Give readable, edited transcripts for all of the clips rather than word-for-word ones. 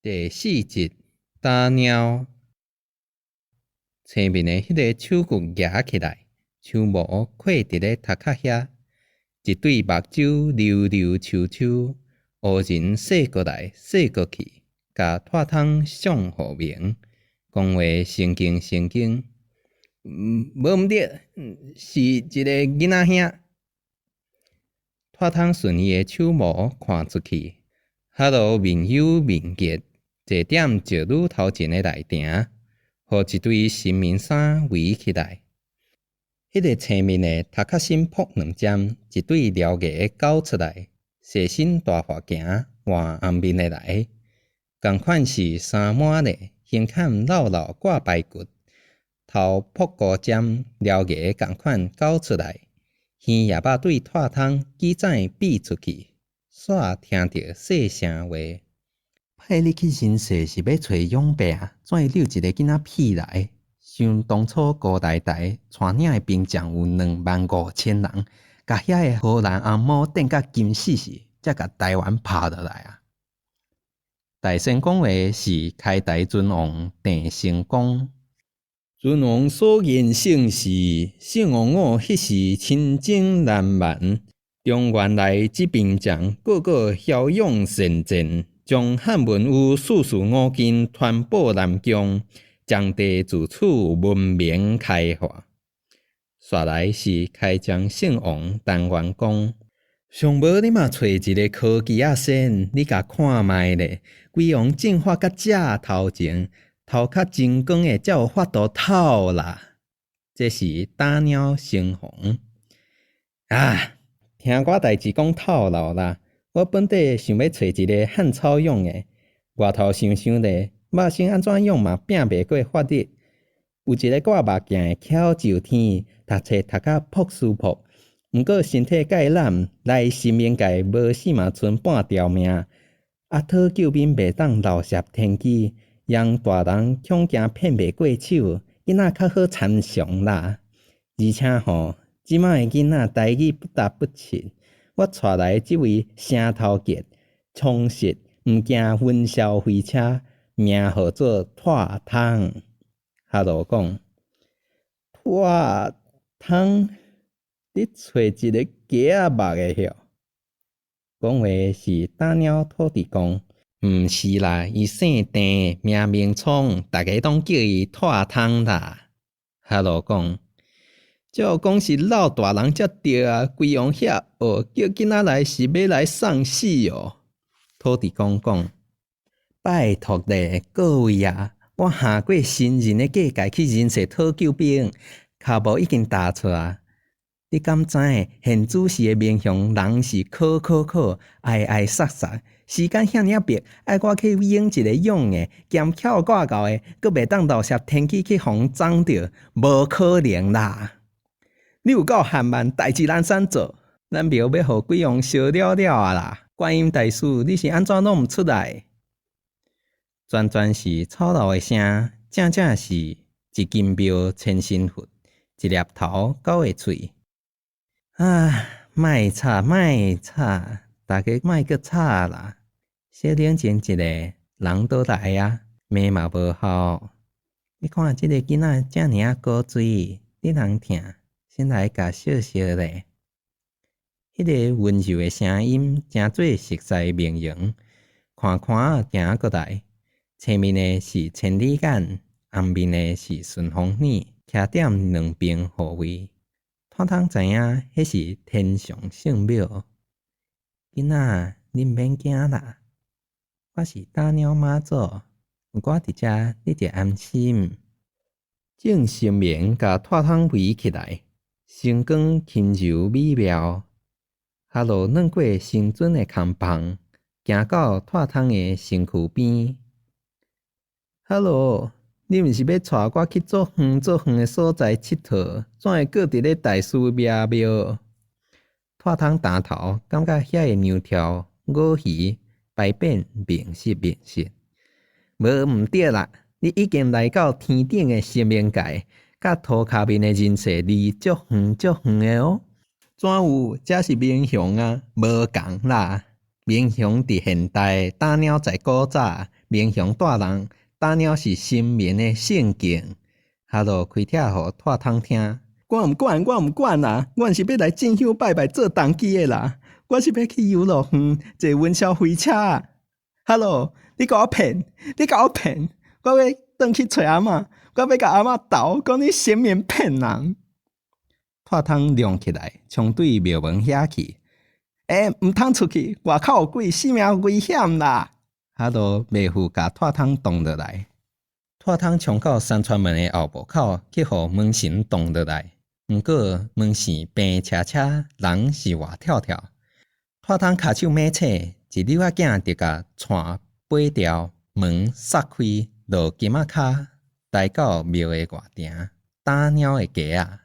第4集打猫，前面的迄个手骨举起来，手毛挂伫咧头壳遐，一对目睭溜溜抽抽，乌人洗过来洗过去，甲拖桶相互鸣，讲话神经神经。无毋对，是一个囡仔兄。拖桶顺伊的手毛看出去，Hello 面有面结。坐点石女头前的内埕，互一堆新棉衫围起来。迄个青面的头壳心扑两针，一对獠牙咬出来，细身大滑行换后面的来。同款是衫满的，胸坎老老挂排骨，头扑高尖，獠牙同款咬出来。耳也巴对拖桶举指比出去，煞听着细声话。派你去人世是要找永伯啊？怎会溜一个囡仔屁来？想当初高大大带领的兵将有25000人，甲遐个荷兰红毛电甲金死死，才甲台湾拍落来啊！大仙讲话是开台尊王郑成功。尊王所言甚是，圣王我迄时亲征南蛮，中原来之兵将个个骁勇善战。将汉文武四书五经传播南疆，将地自此文明开化。煞来是开疆圣王陈元公，上无你嘛找一个科技仔先，你甲看卖咧，规王进化甲这头前，头壳真光的才有法度透啦。这是打鸟生红啊！听我代志讲透漏啦。我本地想要找一个汉草用的，外头想想咧，肉身安怎用嘛拼袂过法律。有一个挂目镜的巧就天，读册读甲朴舒服，毋过身体介懒，来新命界无死嘛剩半条命。阿讨救兵袂当漏涉天机，让大人恐惊骗袂过手，囡仔较好参详啦。而且吼，即摆的囡仔台语不达不清。我带来这位声头杰，充实毋惊云霄飞车，名号做拖桶。Hello 讲拖桶，你找一个假目的晓？讲话是打鸟土地公，毋是啦，伊姓郑，名明聪，大家拢叫伊拖桶啦。Hello 讲。照讲是老大人才对啊，规王遐叫囡仔来是要来送死哦。土地公讲，拜托咧，各位啊，我下过新人的假界去人世讨救兵，脚步已经踏出啊。你敢知现主事的面向人是考，挨杀，时间遐尔迫，爱我去演一个勇的，兼巧挂高的，阁袂当漏涉天气去互撞着，无可能啦。你有够汉慢，代志难产做，咱庙要互鬼王烧了了啊啦！观音大师，你是安怎弄毋出来？全是吵闹的声，正是一金庙千身佛，一粒头9个喙。啊，莫吵，大家莫阁吵啦！小冷静一下，人倒来啊，骂嘛无效。你看即个囡仔遮尔啊古锥，你人疼。先来甲笑咧，迄个温柔的声音真做熟悉面容，看行过来，前面的是千里眼，后面的是顺风耳，徛点两边护卫。拖桶知影，迄是天上圣庙。囡仔，你毋免惊啦，我是打鸟妈祖，我伫遮，你着安心。正神明甲拖桶围起来。星光轻柔美妙，下落软过神尊的空房，行到拖桶的身躯边。Hello， 你毋是要带我去做远的所在佚佗？怎会搁伫咧大师庙？拖桶打头，感觉遐个牛条、五鱼、排便面色。无毋对啦，你已经来到天顶的生命界。甲涂骹面的人世离足远的哦，怎有？这是冥想啊，无共啦。明雄伫现代，打鸟在古早。明雄大人，打鸟是神明的圣境。哈罗开帖互拓汤听。我毋管啦，阮是要来进香拜拜做当机的啦。我是要去游乐园坐云霄飞车。哈罗，你甲我骗！我要转去找阿嬷，我要甲阿嬷斗，讲你神明骗人。拓汤亮起来，冲对庙门遐去。毋通出去，外口有鬼，性命危险啦！哈罗妹夫甲拓汤挡落来。拓汤冲到山川门的后门口，去互门神挡落来。毋过门神平车车，人是活跳跳。拓汤骹手猛扯，一溜仔囝就甲带飞条门撒开，落金仔骹，来到庙的外埕，打鸟的鸡仔。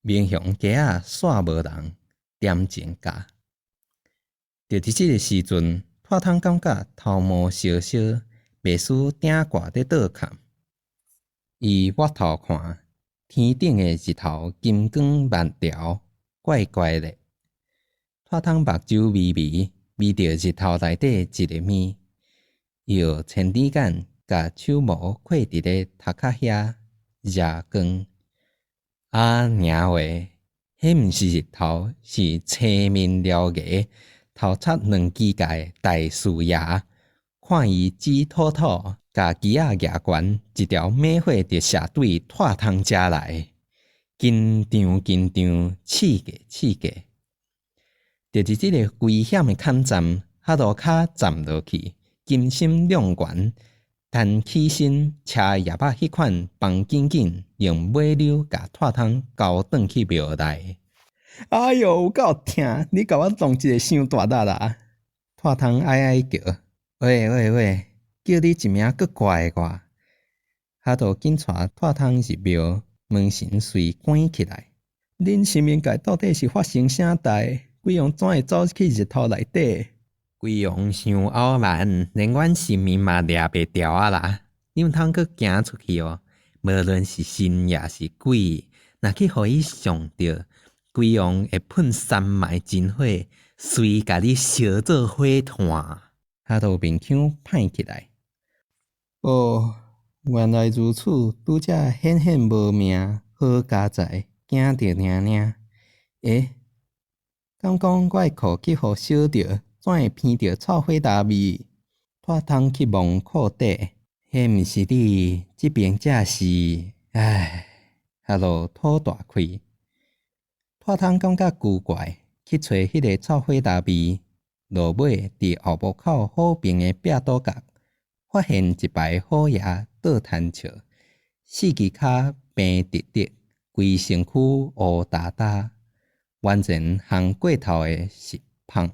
明雄鸡仔煞无人，点情价。就伫即个时阵，拓汤感觉头毛烧烧，袂输顶挂咧倒瞰。伊挖头看，天顶的日头金光万条，怪怪的。拓汤目睭微微，微着日头内底一个面，用千里眼甲手毛揢伫咧头壳遐，热光。娘喂，迄毋是日头，是青面獠牙、头插两支界大树爷。看伊指吐吐，甲旗仔举悬，一条猛火就射对拓汤遮来，紧张，刺激。就伫即个危险的坎站，哈罗骹站落去，金心亮悬，但起身车叶仔迄款放紧，用尾溜甲拓汤交转去庙内。哎哟，有够疼！你甲我弄一个伤大力啦！拓汤哀叫，喂，叫你一名佫怪我。哈罗紧带拓汤入庙，门神随关起来。恁神明界到底是发生啥代？鬼王怎会走去日头内底？鬼王伤傲慢，连阮神明嘛抓袂牢啊啦！你毋通佫行出去哦。无论是神也是鬼，若去互伊上着，鬼王会喷山脉真火，随甲你烧做火炭。哈罗面腔歹起来。哦，原来如此，拄则显无命，好佳哉，惊着领。敢讲我的裤去互烧着，怎会闻着臭火大味？拓汤去望裤底，迄毋是你，即边才是。唉，哈罗吐大气。拓汤感觉奇怪，去找迄个臭火大味，落尾伫后门口好平的壁倒角，发现一排虎爷倒摊笑，四支骹平直直，规身躯乌哒哒，完全烘过头的食胖。